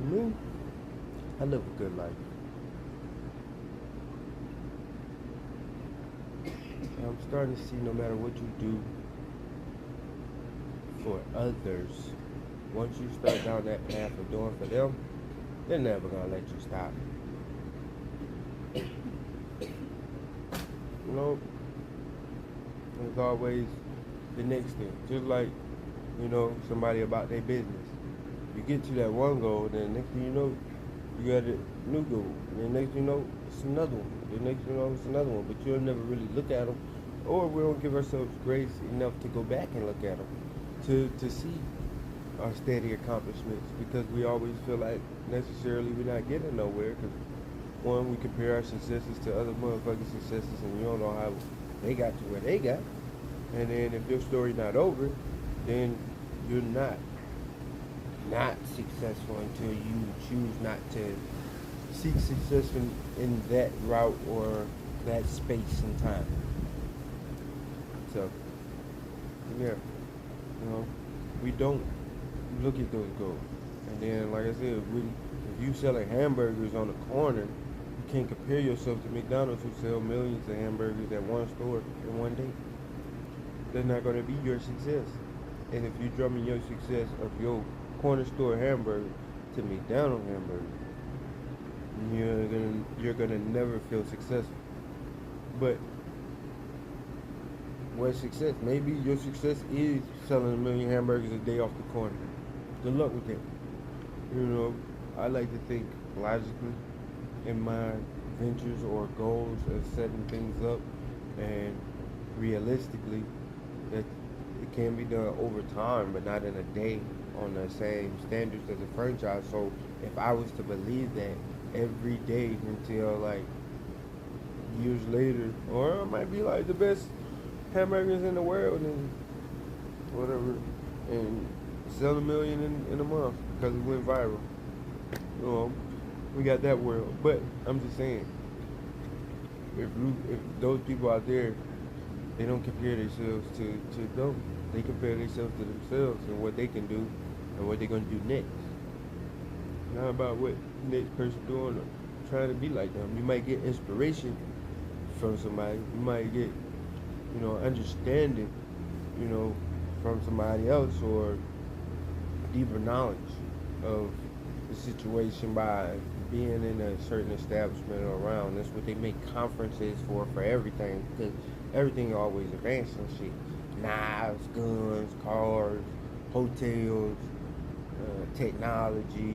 Me, I live a good life. And I'm starting to see no matter what you do for others, once you start down that path of doing for them, they're never gonna let you stop. You know, there's always the next thing. Just like, somebody about their business. You get to that one goal, then next thing you know, you got a new goal. And then next thing you know, it's another one. The next thing you know, it's another one. But you'll never really look at them, or we don't give ourselves grace enough to go back and look at them, to see our steady accomplishments, because we always feel like necessarily we're not getting nowhere. Because one, we compare our successes to other motherfucking successes, and you don't know how they got to where they got. And then if your story not over, then you're not successful until you choose not to seek success in that route or that space and time. So, yeah, we don't look at those goals. And then, like I said, if you selling hamburgers on the corner, you can't compare yourself to McDonald's, who sell millions of hamburgers at one store in one day. That's not going to be your success. And if you drumming your success of your corner store hamburger to McDonald's hamburger, you're gonna never feel successful. But what success? Maybe your success is selling a million hamburgers a day off the corner. Good luck with that. I like to think logically in my ventures or goals of setting things up, and realistically that it can be done over time, but not in a day on the same standards as a franchise. So if I was to believe that every day until like years later, or it might be like the best hamburgers in the world and whatever, and sell a million in a month because it went viral. You know, we got that world. But I'm just saying, if those people out there, they don't compare themselves to them. They compare themselves to themselves and what they can do and what they're gonna do next. Not about what next person doing or trying to be like them. You might get inspiration from somebody. You might get, understanding, you know, from somebody else, or deeper knowledge of the situation by being in a certain establishment or around. That's what they make conferences for everything, because everything always advancing shit. Knives, guns, cars, hotels, technology.